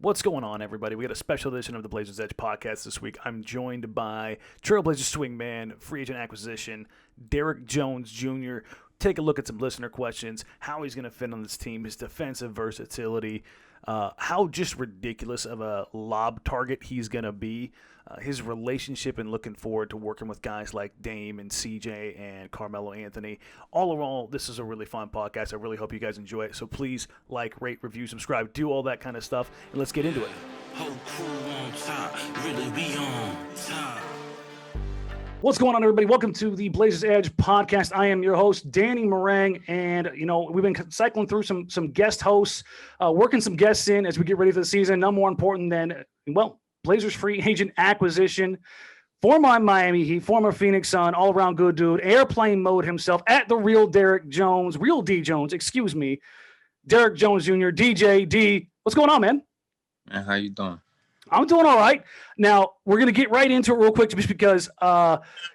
What's going on, everybody? We got a special edition of the Blazers Edge podcast this week. I'm joined by Trailblazers swingman, free agent acquisition, Derrick Jones Jr. Take a look at some listener questions, how he's going to fit on this team, his defensive versatility, how just ridiculous of a lob target he's going to be, his relationship, and looking forward to working with guys like Dame and CJ and Carmelo Anthony. All in all, this is a really fun podcast. I really hope you guys enjoy it. So please like, rate, review, subscribe, do all that kind of stuff, and let's get into it. Whole crew on top, really be on top. What's going on, everybody? Welcome to the Blazers Edge podcast. I am your host, Danny Marang, and we've been cycling through some guest hosts, working some guests in as we get ready for the season. None more important than, Blazers free agent acquisition, former Miami Heat, former Phoenix Sun, all-around good dude, airplane mode himself, at the real Derrick Jones, real D Jones, excuse me, Derrick Jones Jr., DJ D. What's going on, man? Man, how you doing? I'm doing all right. Now, we're going to get right into it real quick just because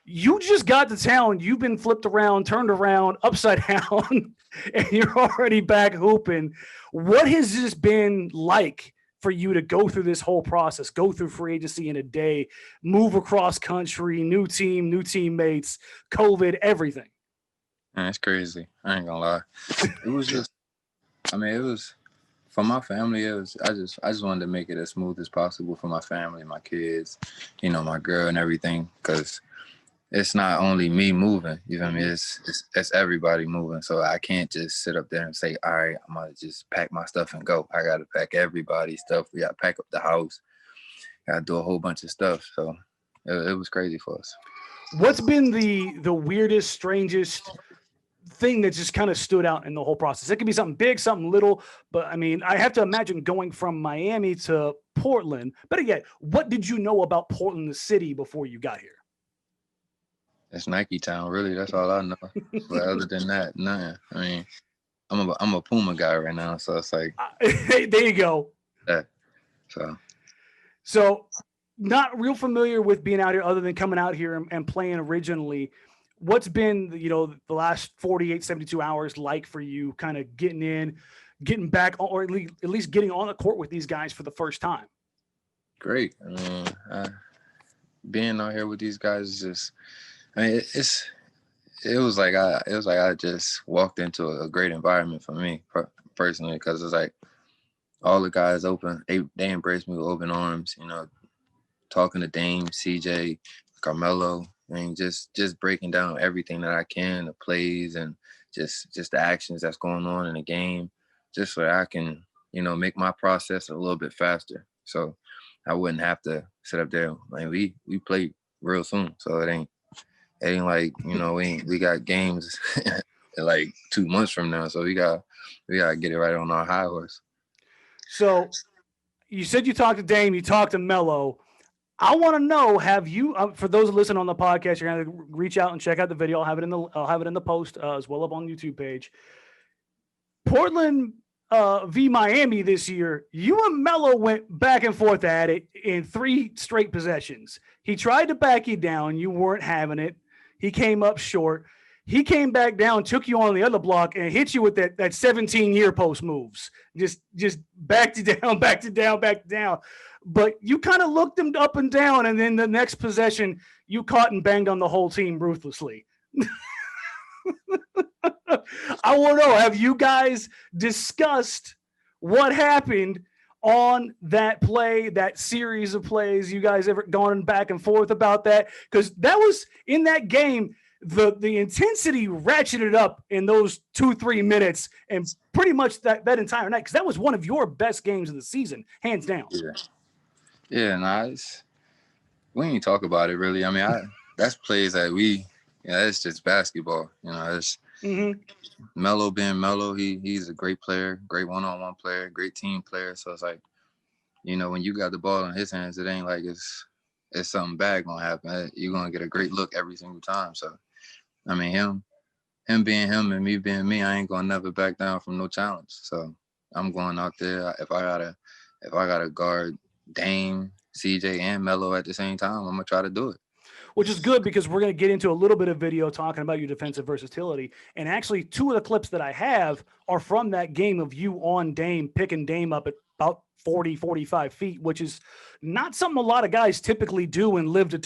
you just got to town. You've been flipped around, turned around, upside down, and you're already back hooping. What has this been like for you to go through this whole process, go through free agency in a day, move across country, new team, new teammates, COVID, everything? Man, it's crazy. I ain't gonna lie. It was just, it was, for my family, I just wanted to make it as smooth as possible for my family, my kids, my girl and everything, because it's not only me moving, you feel me? It's everybody moving. So I can't just sit up there and say, all right, I'm gonna just pack my stuff and go. I gotta pack everybody's stuff. We gotta pack up the house. Gotta do a whole bunch of stuff. So it was crazy for us. What's been the weirdest, strangest thing that just kind of stood out in the whole process? It could be something big, something little, but I have to imagine going from Miami to Portland. Better yet, what did you know about Portland, the city, before you got here? It's Nike Town, really. That's all I know. But other than that, nothing. I'm a Puma guy right now, so it's like there you go. that. So not real familiar with being out here, other than coming out here and playing originally. What's been the last 48, 72 hours like for you, kind of getting in, getting back, or at least getting on the court with these guys for the first time? Great. Being out here with these guys is just, it was like I just walked into a great environment for me personally, because it's like all the guys they embraced me with open arms, talking to Dame, CJ, Carmelo, just breaking down everything that I can, the plays and just the actions that's going on in the game, just so that I can, make my process a little bit faster. So I wouldn't have to sit up there. We play real soon, so it ain't like, we got games like 2 months from now, so we gotta get it right on our high horse. So you said you talked to Dame, you talked to Melo. I want to know, have you, for those listening on the podcast, you're going to reach out and check out the video. I'll have it in the post as well up on the YouTube page. Portland v Miami this year, you and Melo went back and forth at it in 3 straight possessions. He tried to back you down. You weren't having it. He came up short. He came back down, took you on the other block, and hit you with that 17-year post moves. Just backed you down, backed you down, backed you down. But you kind of looked him up and down, and then the next possession, you caught and banged on the whole team ruthlessly. I want to know, have you guys discussed what happened on that play, that series of plays? You guys ever gone back and forth about that? Because that was, in that game, the intensity ratcheted up in those 2-3 minutes and pretty much that entire night, because that was one of your best games of the season, hands down. Yeah, we ain't talk about it really. That's plays that it's just basketball. It's Melo being Melo. He's a great player, great one-on-one player, great team player. So it's like, when you got the ball in his hands, it ain't like it's something bad gonna happen. You're gonna get a great look every single time. So, him being him and me being me, I ain't gonna never back down from no challenge. So I'm going out there. If I gotta guard Dame, CJ, and Melo at the same time, I'm gonna try to do it. which is good because we're going to get into a little bit of video talking about your defensive versatility. And actually, two of the clips that I have are from that game of you on Dame, picking Dame up at about 40, 45 feet, which is not something a lot of guys typically do and live to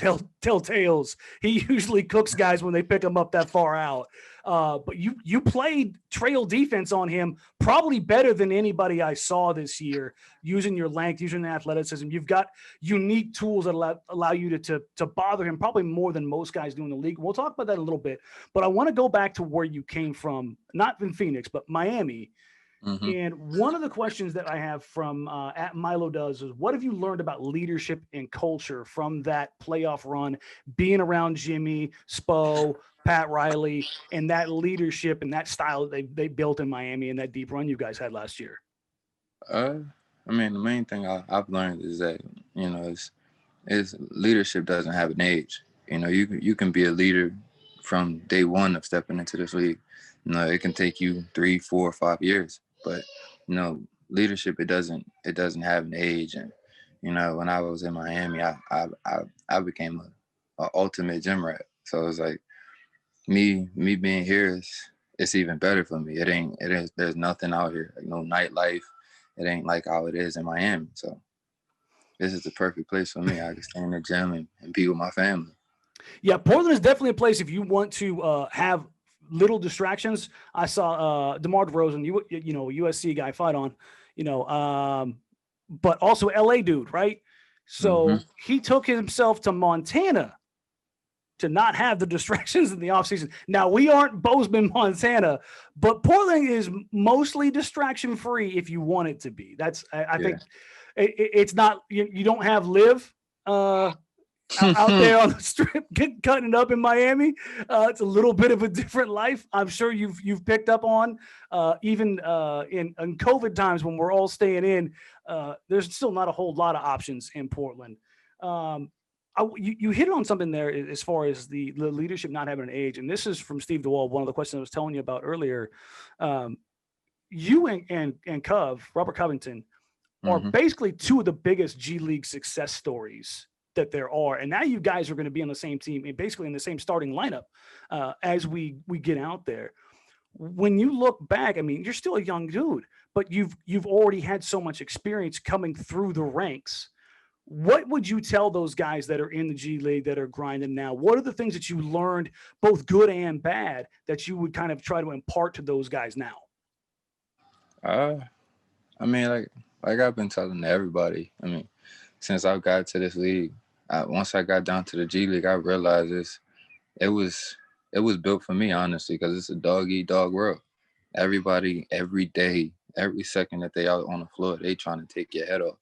tell tales. He usually cooks guys when they pick him up that far out. But you played trail defense on him probably better than anybody I saw this year, using your length, using the athleticism. You've got unique tools that allow you to bother him probably more than most guys do in the league. We'll talk about that a little bit, but I want to go back to where you came from, not in Phoenix, but Miami. Mm-hmm. And one of the questions that I have from at Milo does is, what have you learned about leadership and culture from that playoff run, being around Jimmy, Spo, Pat Riley, and that leadership and that style that they built in Miami and that deep run you guys had last year? I mean, the main thing I've learned is that, is leadership doesn't have an age. You can be a leader from day one of stepping into this league. It can take you 3, 4, 5 years, but leadership, it doesn't have an age. And when I was in Miami, I became a ultimate gym rat. So it's like me being here it's even better for me. There's nothing out here, like no nightlife. It ain't like how it is in Miami. So this is the perfect place for me. I can stay in the gym and be with my family. Yeah, Portland is definitely a place if you want to have little distractions. I saw DeMar DeRozan, USC guy, fight on, but also LA dude, right? So he took himself to Montana to not have the distractions in the offseason. Now, we aren't Bozeman, Montana, but Portland is mostly distraction free if you want it to be. That's I think it's not, you don't have live out there on the strip, cutting it up in Miami. It's a little bit of a different life. I'm sure you've picked up on, even in COVID times when we're all staying in, there's still not a whole lot of options in Portland. You hit on something there as far as the leadership not having an age. And this is from Steve DeWall, one of the questions I was telling you about earlier. You and Cov, Robert Covington, are basically two of the biggest G League success stories that there are. And now you guys are going to be on the same team and basically in the same starting lineup as we get out there. When you look back, I mean, you're still a young dude, but you've already had so much experience coming through the ranks. What would you tell those guys that are in the G League that are grinding now? What are the things that you learned, both good and bad, that you would kind of try to impart to those guys now? I mean, like I've been telling everybody, I mean, since I got to this league, once I got down to the G League, I realized it was built for me, honestly, because it's a dog-eat-dog world. Everybody, every day, every second that they out on the floor, they trying to take your head off.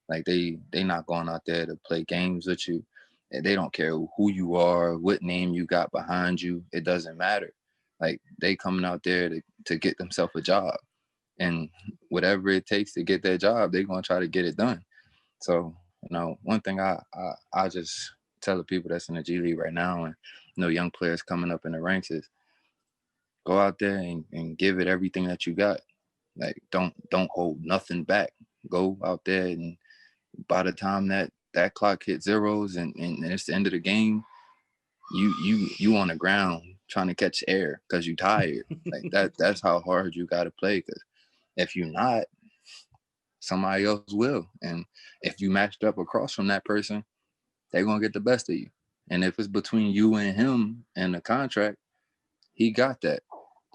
Like they not going out there to play games with you. They don't care who you are, what name you got behind you. It doesn't matter. Like they coming out there to get themselves a job. And whatever it takes to get that job, they're going to try to get it done. So, one thing I just tell the people that's in the G League right now and, young players coming up in the ranks is go out there and give it everything that you got. Like, don't hold nothing back. Go out there, and by the time that clock hits zeros and it's the end of the game, you on the ground trying to catch air because you tired. Like that's how hard you got to play, because if you're not, somebody else will. And if you matched up across from that person, they're going to get the best of you. And if it's between you and him and the contract, he got that.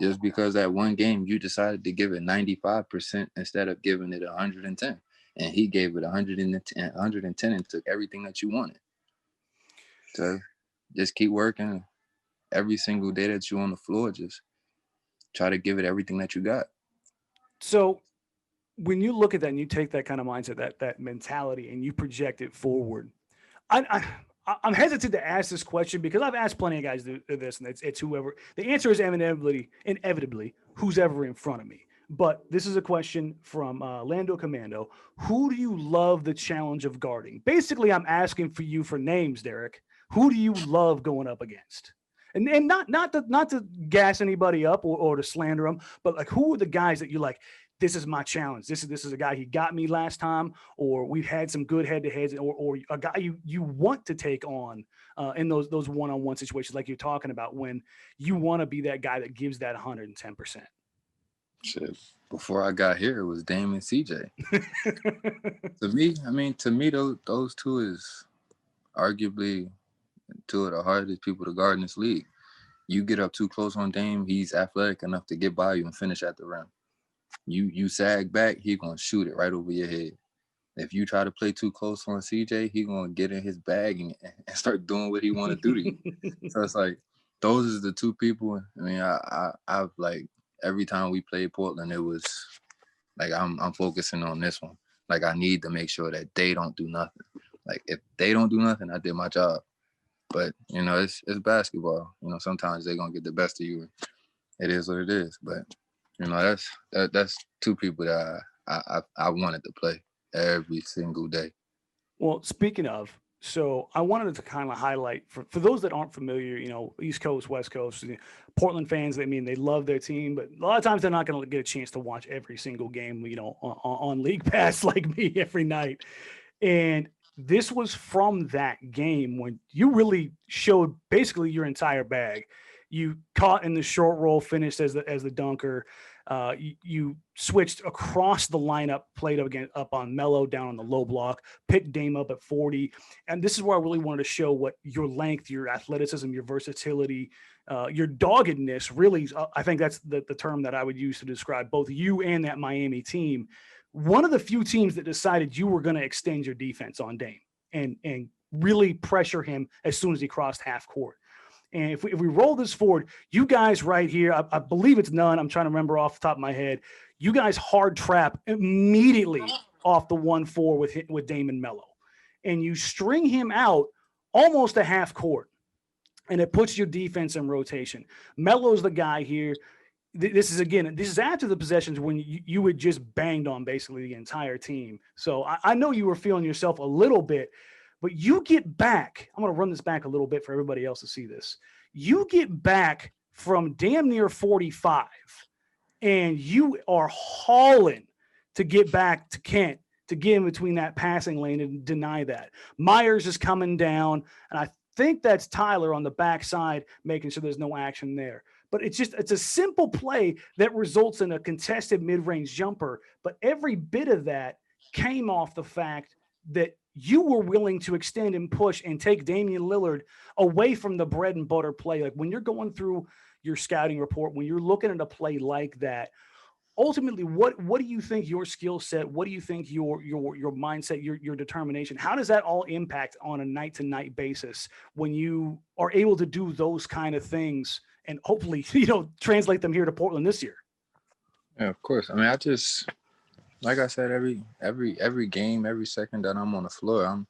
Just because that one game you decided to give it 95% instead of giving it 110. And he gave it 110 and took everything that you wanted. So just keep working every single day that you're on the floor. Just try to give it everything that you got. So when you look at that and you take that kind of mindset, that mentality, and you project it forward, I'm hesitant to ask this question because I've asked plenty of guys this, and it's whoever. The answer is inevitably who's ever in front of me. But this is a question from Lando Commando. Who do you love the challenge of guarding? Basically, I'm asking for you for names, Derrick. Who do you love going up against? And not to gas anybody up or to slander them, but like, who are the guys that you like? This is my challenge. This is a guy, he got me last time, or we've had some good head-to-heads, or a guy you want to take on in those one-on-one situations like you're talking about, when you want to be that guy that gives that 110%. Shit. before I got here, it was Dame and CJ. To me, those two is arguably two of the hardest people to guard in this league. You get up too close on Dame, he's athletic enough to get by you and finish at the rim. You sag back, he gonna shoot it right over your head. If you try to play too close on CJ, he gonna get in his bag and start doing what he want to do to you. So it's like those are the two people. I mean, I've like every time we played Portland, it was like I'm focusing on this one. Like I need to make sure that they don't do nothing. Like if they don't do nothing, I did my job. But it's basketball. Sometimes they're gonna get the best of you. It is what it is. But that's two people that I wanted to play every single day. Well, speaking of, so I wanted to kind of highlight for those that aren't familiar, East Coast, West Coast, Portland fans, I mean, they love their team, but a lot of times they're not going to get a chance to watch every single game, on League Pass like me every night. And this was from that game when you really showed basically your entire bag. You caught in the short roll, finished as the dunker. You switched across the lineup, played up on Melo, down on the low block, picked Dame up at 40. And this is where I really wanted to show what your length, your athleticism, your versatility, your doggedness really, I think that's the term that I would use to describe both you and that Miami team. One of the few teams that decided you were going to extend your defense on Dame and really pressure him as soon as he crossed half court. And if we roll this forward, you guys right here, I believe it's none. I'm trying to remember off the top of my head. You guys hard trap immediately off the 1-4 with Dame and Melo. And you string him out almost a half court. And it puts your defense in rotation. Melo's the guy here. This is after the possessions when you had just banged on basically the entire team. So I know you were feeling yourself a little bit. But you get back, I'm going to run this back a little bit for everybody else to see this. You get back from damn near 45, and you are hauling to get back to Kent to get in between that passing lane and deny that. Myers is coming down, and I think that's Tyler on the backside making sure there's no action there. But it's a simple play that results in a contested mid-range jumper. But every bit of that came off the fact that you were willing to extend and push and take Damian Lillard away from the bread and butter play. Like when you're going through your scouting report, when you're looking at a play like that, ultimately, what do you think your skill set, what do you think your mindset, your determination, how does that all impact on a night to night basis when you are able to do those kind of things and hopefully, translate them here to Portland this year? Yeah, of course. I mean, like I said, every game, every second that I'm on the floor,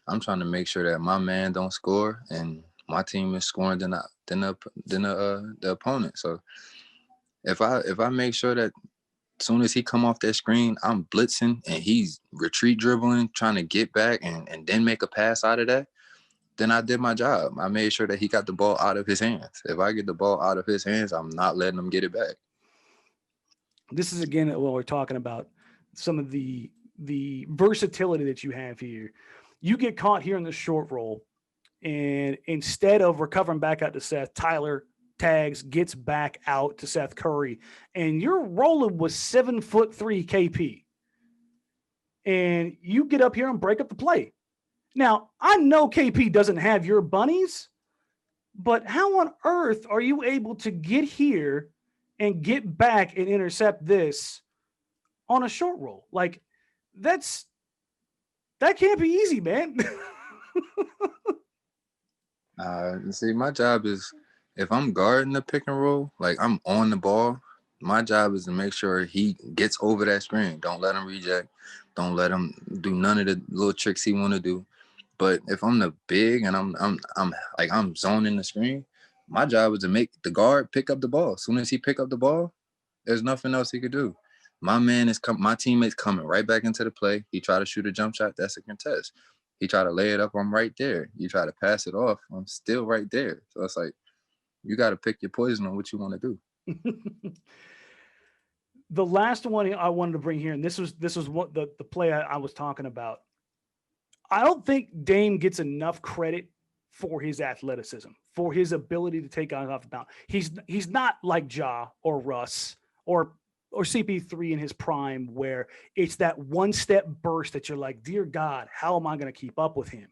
I'm trying to make sure that my man don't score and my team is scoring than the opponent. So if I make sure that as soon as he come off that screen, I'm blitzing and he's retreat dribbling, trying to get back and then make a pass out of that, then I did my job. I made sure that he got the ball out of his hands. If I get the ball out of his hands, I'm not letting him get it back. This is again what we're talking about. Some of the versatility that you have here. You get caught here in the short roll, and instead of recovering back out to Seth, Tyler tags, gets back out to Seth Curry, and you're rolling with 7'3" KP. And you get up here and break up the play. Now, I know KP doesn't have your bunnies, but how on earth are you able to get here and get back and intercept this on a short roll? Like that can't be easy, man. See, my job is if I'm guarding the pick and roll, like I'm on the ball, my job is to make sure he gets over that screen. Don't let him reject. Don't let him do none of the little tricks he want to do. But if I'm the big and I'm zoning the screen, my job is to make the guard pick up the ball. As soon as he pick up the ball, there's nothing else he could do. My teammate's coming right back into the play. He try to shoot a jump shot, that's a contest. He try to lay it up, I'm right there. You try to pass it off, I'm still right there. So it's like, you got to pick your poison on what you want to do. The last one I wanted to bring here, and this was what the play I was talking about. I don't think Dame gets enough credit for his athleticism, for his ability to take guys off the bounce. He's not like Ja or Russ or or CP3 in his prime, where it's that one step burst that you're like, dear God, how am I going to keep up with him?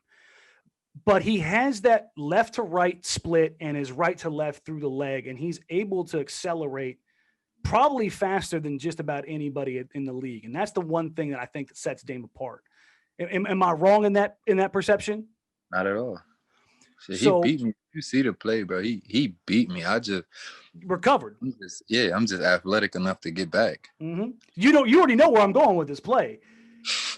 But he has that left to right split and his right to left through the leg, and he's able to accelerate probably faster than just about anybody in the league. And that's the one thing that I think that sets Dame apart. Am I wrong in that perception? Not at all. Shit, he So beat me. You see the play, bro. He beat me. recovered. I'm just athletic enough to get back. Mm-hmm. You already know where I'm going with this play.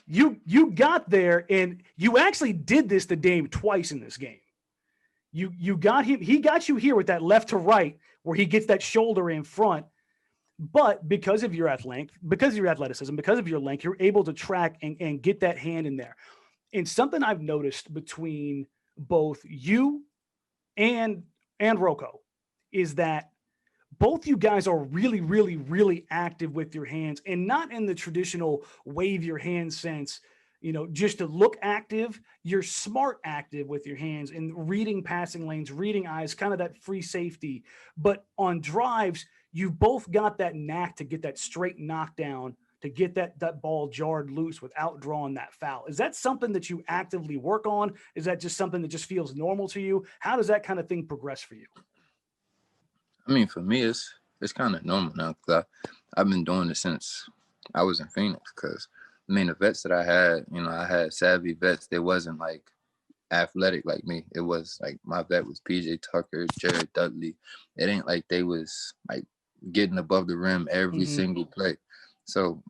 You got there, and you actually did this to Dame twice in this game. You got him. He got you here with that left to right, where he gets that shoulder in front. But because of your because of your athleticism, because of your length, you're able to track and get that hand in there. And something I've noticed between both you and Rocco is that both you guys are really, really, really active with your hands, and not in the traditional wave your hand sense, just to look active. You're smart active with your hands and reading passing lanes, reading eyes, kind of that free safety. But on drives, you've both got that knack to get that straight knockdown, to get that ball jarred loose without drawing that foul. Is that something that you actively work on? Is that just something that just feels normal to you? How does that kind of thing progress for you? I mean, for me, it's kind of normal now because I've been doing it since I was in Phoenix. Because I mean, the vets that I had, I had savvy vets. They wasn't like athletic like me. It was like my vet was PJ Tucker, Jared Dudley. It ain't like they was like getting above the rim every single play. So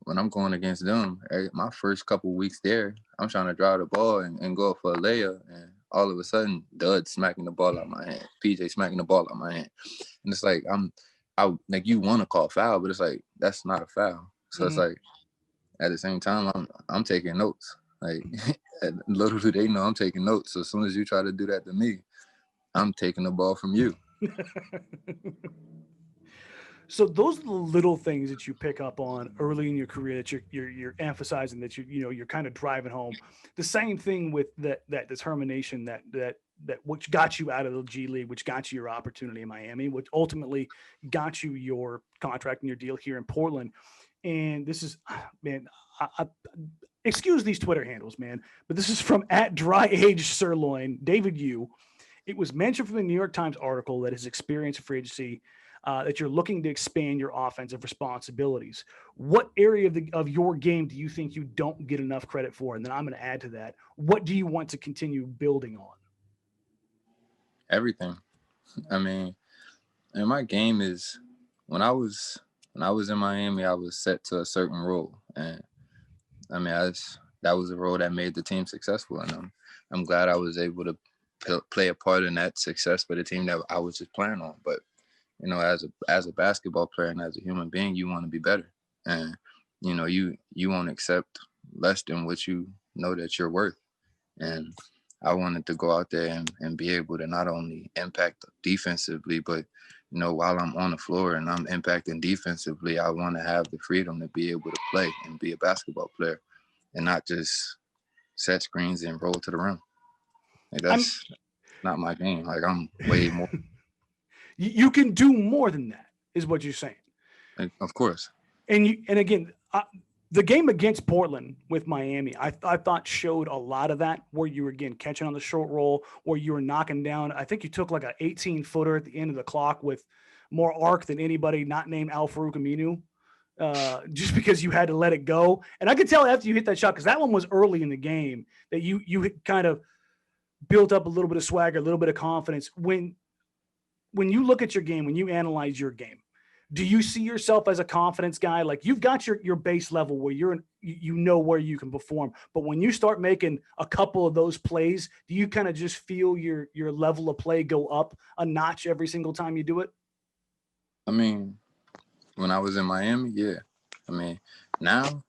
when I'm going against them, my first couple weeks there, I'm trying to drive the ball and go for a layup, and all of a sudden, Dud smacking the ball out of my hand, PJ smacking the ball out of my hand, and it's like like you want to call foul, but it's like that's not a foul. So it's like at the same time, I'm taking notes. Like little do they know I'm taking notes. So as soon as you try to do that to me, I'm taking the ball from you. So those are the little things that you pick up on early in your career that you're emphasizing, that you're kind of driving home. The same thing with that determination that which got you out of the G League, which got you your opportunity in Miami, which ultimately got you your contract and your deal here in Portland. And this is, man, I excuse these Twitter handles, man, but this is from @dryaged_sirloin, David Yu. It was mentioned from the New York Times article that his experience in free agency, that you're looking to expand your offensive responsibilities. What area of your game do you think you don't get enough credit for? And then I'm going to add to that, what do you want to continue building on? Everything. I mean, and my game is when I was in Miami, I was set to a certain role, and I mean, that was a role that made the team successful, and I'm glad I was able to play a part in that success for the team that I was just playing on. But as a basketball player and as a human being, you want to be better, and you won't accept less than what you know that you're worth. And I wanted to go out there and be able to not only impact defensively, but while I'm on the floor and I'm impacting defensively, I want to have the freedom to be able to play and be a basketball player, and not just set screens and roll to the rim. Like that's not my game. Like I'm way more. You can do more than that, is what you're saying. Of course. And again, the game against Portland with Miami, I thought showed a lot of that, where you were, again, catching on the short roll, where you were knocking down. I think you took like an 18-footer at the end of the clock with more arc than anybody not named Al-Farouq Aminu, just because you had to let it go. And I could tell after you hit that shot, because that one was early in the game, that you kind of built up a little bit of swagger, a little bit of confidence. When you look at your game, when you analyze your game, do you see yourself as a confidence guy? Like, you've got your base level where you know where you can perform, but when you start making a couple of those plays, do you kind of just feel your level of play go up a notch every single time you do it? I mean, when I was in Miami, yeah. I mean, now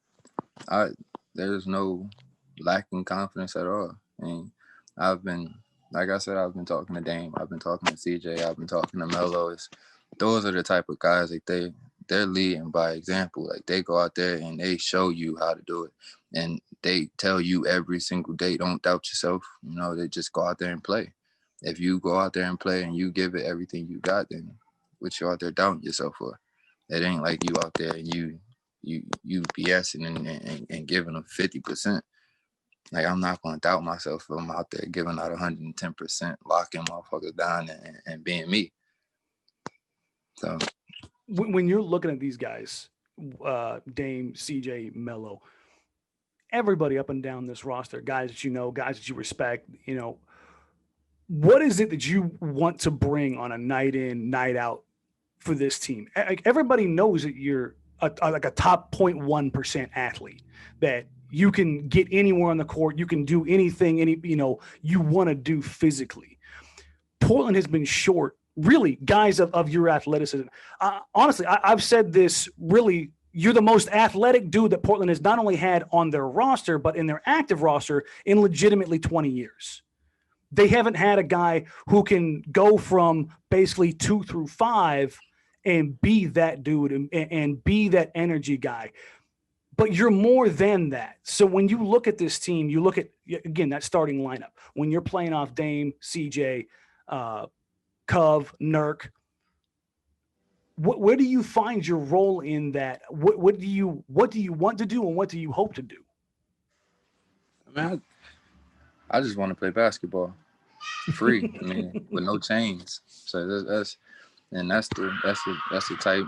there's no lacking confidence at all. I mean, like I said, I've been talking to Dame, I've been talking to CJ, I've been talking to Melo. Those are the type of guys, like they're leading by example. Like, they go out there and they show you how to do it, and they tell you every single day, don't doubt yourself. They just go out there and play. If you go out there and play and you give it everything you got, then what you out there doubting yourself for? It ain't like you out there you BSing and giving them 50%. Like, I'm not gonna doubt myself if I'm out there giving out 110%, locking motherfuckers down and being me. So when you're looking at these guys, Dame, CJ, Melo, everybody up and down this roster, guys that you know, guys that you respect, you know, what is it that you want to bring on a night in, night out for this team? Like, everybody knows that you're like a top 0.1% athlete, that you can get anywhere on the court, you can do anything, you want to do physically. Portland has been short, really, guys of your athleticism. Honestly, I've said this, really, you're the most athletic dude that Portland has not only had on their roster, but in their active roster in legitimately 20 years. They haven't had a guy who can go from basically 2 through 5 and be that dude and be that energy guy. But you're more than that. So when you look at this team, you look at, again, that starting lineup. When you're playing off Dame, CJ, Cov, Nurk, where do you find your role in that? What do you want to do, and what do you hope to do? I mean, I just want to play basketball free. I mean, with no chains. So that's the type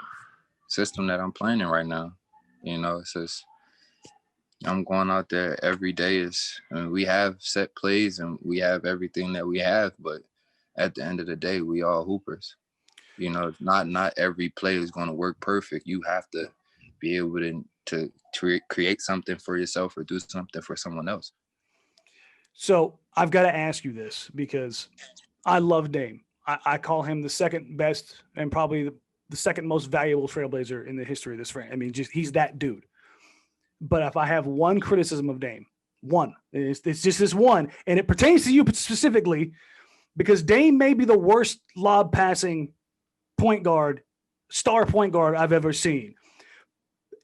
system that I'm playing in right now. You know, it's just I'm going out there every day. We have set plays and we have everything that we have, but at the end of the day, we all hoopers. You know, not every play is going to work perfect. You have to be able to create something for yourself or do something for someone else. So I've got to ask you this, because I love Dame. I call him the second best and probably the second most valuable trailblazer in the history of this franchise. I mean, just he's that dude. But if I have one criticism of Dame, it's just this one, and it pertains to you specifically, because Dame may be the worst lob passing star point guard I've ever seen.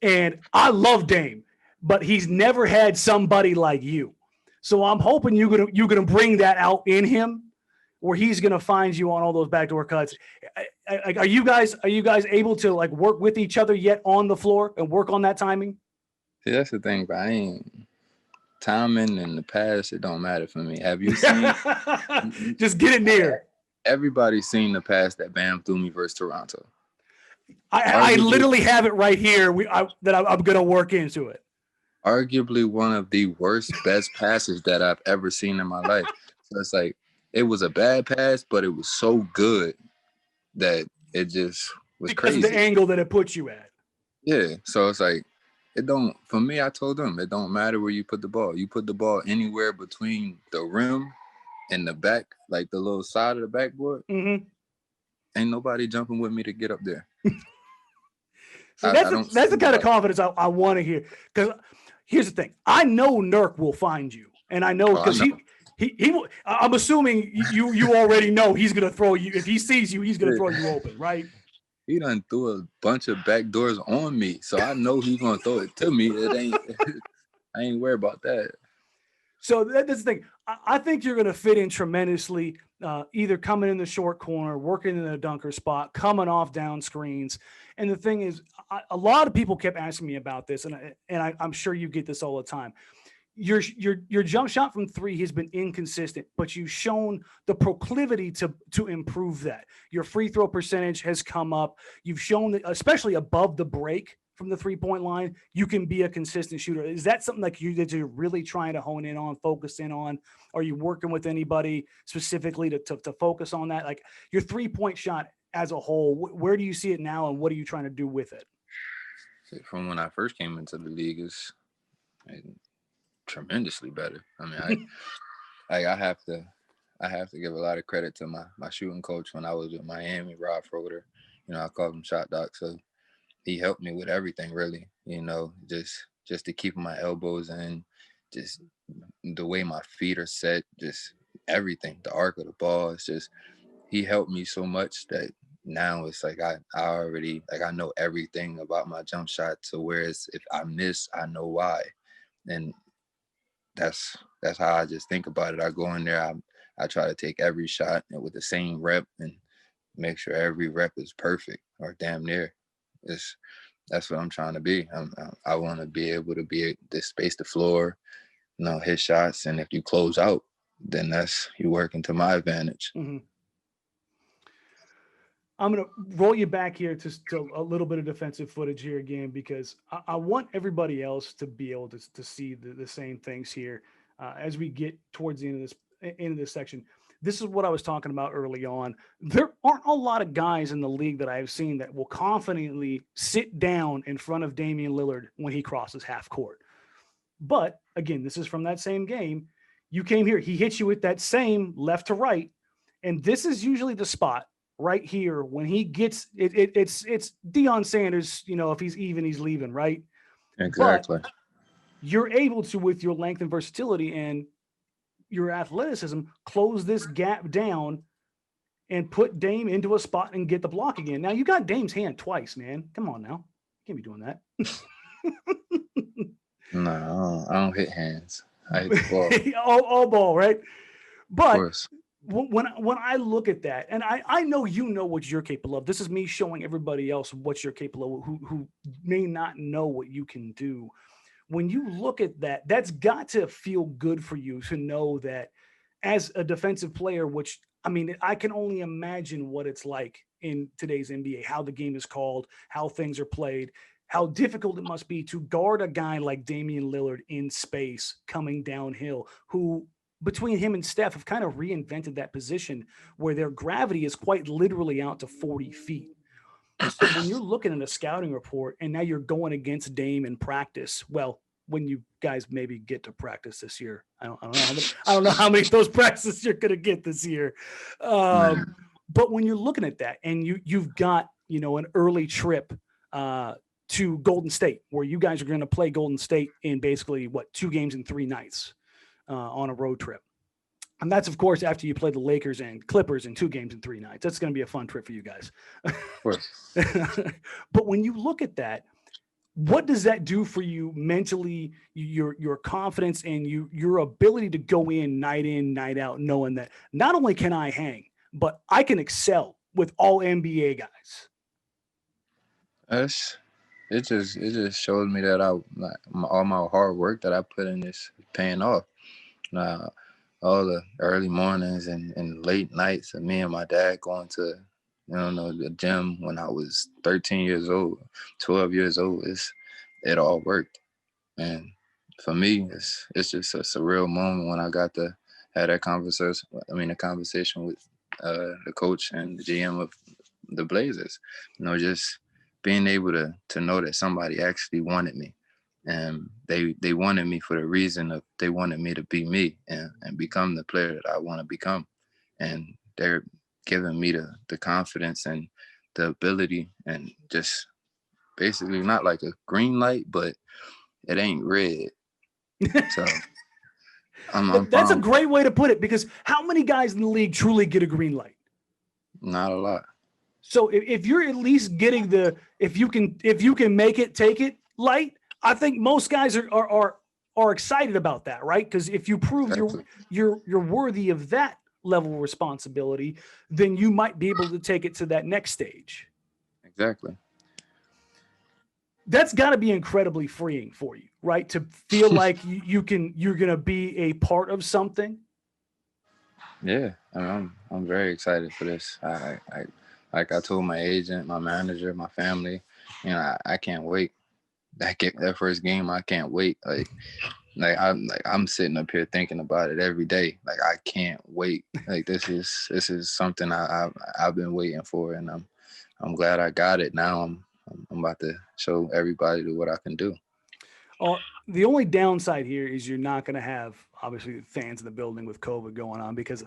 And I love Dame, but he's never had somebody like you. So I'm hoping you're gonna bring that out in him, where he's gonna find you on all those backdoor cuts. Are you guys able to like work with each other yet on the floor and work on that timing? See, that's the thing, but I ain't timing in the past. It don't matter for me. Have you seen? Just get it near. Everybody's seen the pass that Bam threw me versus Toronto. I literally have it right here. I'm gonna work into it. Arguably one of the worst, best passes that I've ever seen in my life. So it's like, it was a bad pass, but it was so good that it just was crazy. Because of the angle that it puts you at. Yeah. So it's like, for me, I told them, it don't matter where you put the ball. You put the ball anywhere between the rim and the back, like the little side of the backboard. Mm-hmm. Ain't nobody jumping with me to get up there. So that's the kind of confidence I want to hear. Because here's the thing. I know Nurk will find you. And I know because I'm assuming you already know he's going to throw you. If he sees you, he's going to throw you open, right? He done threw a bunch of back doors on me. So I know he's going to throw it to me. I ain't worried about that. So that's the thing. I think you're going to fit in tremendously, either coming in the short corner, working in the dunker spot, coming off down screens. And the thing is, a lot of people kept asking me about this, and I'm sure you get this all the time. Your jump shot from 3 has been inconsistent, but you've shown the proclivity to improve that. Your free throw percentage has come up. You've shown that, especially above the break from the 3-point line, you can be a consistent shooter. Is that something that you're really trying to hone in on, focus in on? Are you working with anybody specifically to focus on that? Like, your 3-point shot as a whole, where do you see it now, and what are you trying to do with it? From when I first came into the league, is tremendously better. I mean, I have to give a lot of credit to my shooting coach when I was with Miami, Rob Froder. You know, I called him Shot Doc. So he helped me with everything, really. You know, just to keep my elbows in, just the way my feet are set, just everything, the arc of the ball. It's just, he helped me so much that now it's like I already, like, I know everything about my jump shot. So whereas if I miss, I know why. And that's how I just think about it. I go in there, I try to take every shot with the same rep and make sure every rep is perfect or damn near. That's what I'm trying to be. I want to be able to be to space the floor, hit shots, and if you close out, then that's you working to my advantage. Mm-hmm. I'm going to roll you back here to a little bit of defensive footage here again, because I want everybody else to be able to see the same things here as we get towards the end of this section. This is what I was talking about early on. There aren't a lot of guys in the league that I've seen that will confidently sit down in front of Damian Lillard when he crosses half court. But again, this is from that same game. You came here, he hits you with that same left to right. And this is usually the spot right here when he gets it. It's Deion Sanders, if he's even, he's leaving, right? Exactly. But you're able to, with your length and versatility and your athleticism, close this gap down and put Dame into a spot and get the block again. Now you got Dame's hand twice, man. Come on now. You can't be doing that. No, I don't hit hands. I hit the ball. all ball, right? But of course. When I look at that, and I know what you're capable of. This is me showing everybody else what you're capable of who may not know what you can do. When you look at that, that's got to feel good for you to know that as a defensive player, which, I mean, I can only imagine what it's like in today's NBA, how the game is called, how things are played, how difficult it must be to guard a guy like Damian Lillard in space coming downhill, who between him and Steph have kind of reinvented that position where their gravity is quite literally out to 40 feet. So when you're looking at a scouting report and now you're going against Dame in practice, well, when you guys maybe get to practice this year, I don't know how many of those practices you're going to get this year. But when you're looking at that and you've got, an early trip to Golden State, where you guys are going to play Golden State in basically 2 games in 3 nights on a road trip. And that's, of course, after you play the Lakers and Clippers in 2 games in 3 nights. That's going to be a fun trip for you guys. Of course. But when you look at that, what does that do for you mentally, your confidence and your ability to go in, night out, knowing that not only can I hang, but I can excel with all NBA guys? It just showed me that all my hard work that I put in is paying off. All the early mornings and late nights of me and my dad going to, the gym when I was 13 years old, 12 years old, it all worked. And for me, it's just a surreal moment when I got to have that conversation. A conversation with the coach and the GM of the Blazers. Just being able to know that somebody actually wanted me. And they wanted me for the reason of they wanted me to be me and become the player that I want to become. And they're giving me the confidence and the ability, and just basically not like a green light, but it ain't red. So that's a great way to put it, because how many guys in the league truly get a green light? Not a lot. So if you're at least getting if you can make it, take it light, I think most guys are excited about that, right? Because if you prove you're worthy of that level of responsibility, then you might be able to take it to that next stage. Exactly. That's got to be incredibly freeing for you, right? To feel like you're gonna be a part of something. Yeah, I'm very excited for this. I like I told my agent, my manager, my family, I can't wait. That first game, I can't wait. I'm sitting up here thinking about it every day. Like, I can't wait. Like, this is something I've been waiting for, and I'm glad I got it. Now I'm about to show everybody what I can do. The only downside here is you're not going to have, obviously, fans in the building with COVID going on, because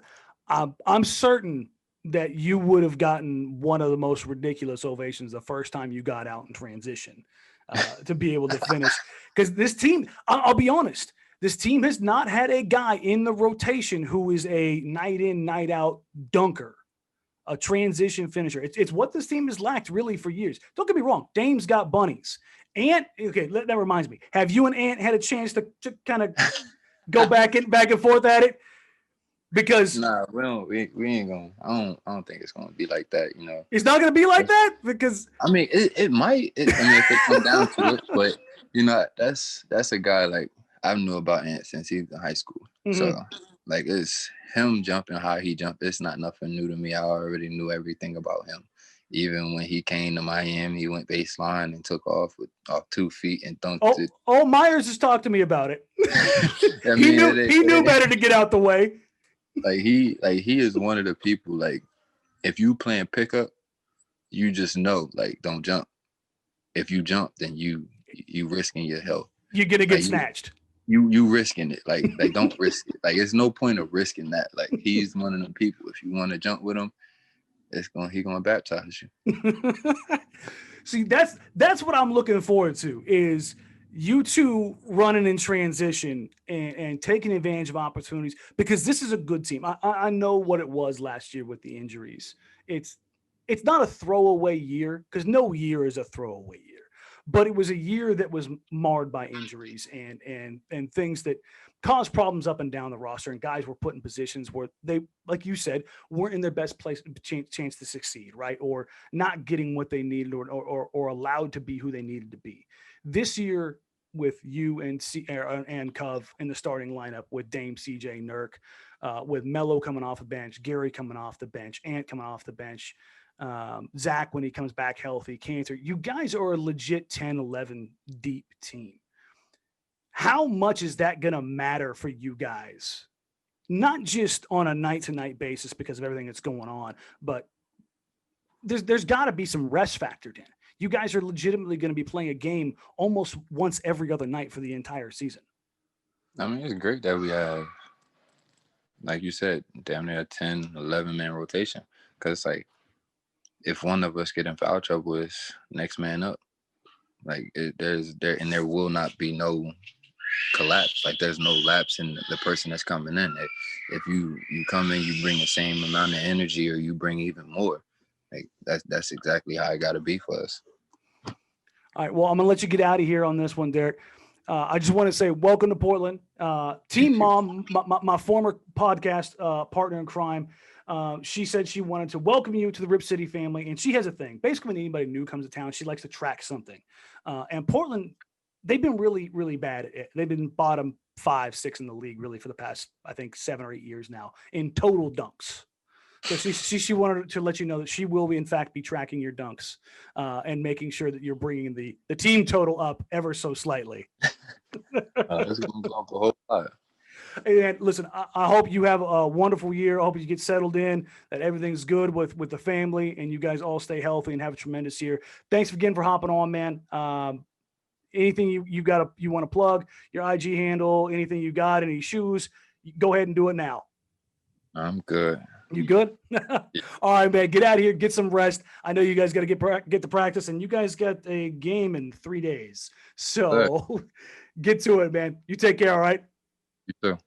I'm certain that you would have gotten one of the most ridiculous ovations the first time you got out in transition to be able to finish. Because this team, I'll be honest, this team has not had a guy in the rotation who is a night in, night out dunker, a transition finisher. It's what this team has lacked really for years. Don't get me wrong, Dame's got bunnies. Ant, okay, that reminds me. Have you and Ant had a chance to kind of go back and forth at it? Because Nah, we ain't gonna. I don't think it's gonna be like that. You know, it's not going to be like that. Because I mean, it might. I mean, if it comes down to it, but you know, that's a guy like I knew about Ant since he was in high school. So like, it's him jumping how he jumped. It's not nothing new to me. I already knew everything about him. Even when he came to Miami, he went baseline and took off off 2 feet and dunked it. Oh, Myers just talked to me about it. I mean, he knew better to get out the way. Like he is one of the people, like, if you playing pickup, you just know, like, don't jump. If you jump, then you risking your health. You're gonna get snatched. You risking it. Like don't risk it. Like, it's no point of risking that. Like, he's one of them people. If you want to jump with him, he gonna baptize you. See, that's what I'm looking forward to, is you two running in transition and taking advantage of opportunities, because this is a good team. I know what it was last year with the injuries. It's not a throwaway year, because no year is a throwaway year, but it was a year that was marred by injuries and things that caused problems up and down the roster, and guys were put in positions where they, like you said, weren't in their best place chance to succeed, right? Or not getting what they needed, or allowed to be who they needed to be. This year, with you and Cov in the starting lineup, with Dame, CJ, Nurk, with Melo coming off the bench, Gary coming off the bench, Ant coming off the bench, Zach when he comes back healthy, Cantor, you guys are a legit 10-11 deep team. How much is that going to matter for you guys? Not just on a night-to-night basis because of everything that's going on, but there's got to be some rest factored in. You guys are legitimately going to be playing a game almost once every other night for the entire season. I mean, it's great that we have, like you said, damn near a 10, 11-man rotation. Because, like, if one of us get in foul trouble, it's next man up. Like, there will not be no collapse. Like, there's no lapse in the person that's coming in. If you come in, you bring the same amount of energy, or you bring even more. Like, that's exactly how it got to be for us. All right, well, I'm gonna let you get out of here on this one, Derrick. I just want to say welcome to Portland. Team Mom, my former podcast partner in crime, she said she wanted to welcome you to the Rip City family, and she has a thing. Basically, when anybody new comes to town, she likes to track something. And Portland, they've been really, really bad at it. They've been bottom 5, 6 in the league, really, for the past, I think, 7 or 8 years now in total dunks. So she wanted to let you know that she will be, in fact, be tracking your dunks and making sure that you're bringing the team total up ever so slightly. It's going to go up a whole lot. And listen, I hope you have a wonderful year. I hope you get settled in, that everything's good with the family, and you guys all stay healthy and have a tremendous year. Thanks again for hopping on, man. Anything you want to plug, your IG handle, anything you got, any shoes, go ahead and do it now. I'm good. You good? All right, man. Get out of here. Get some rest. I know you guys got to get to practice, and you guys got a game in 3 days. So get to it, man. You take care. All right. You too.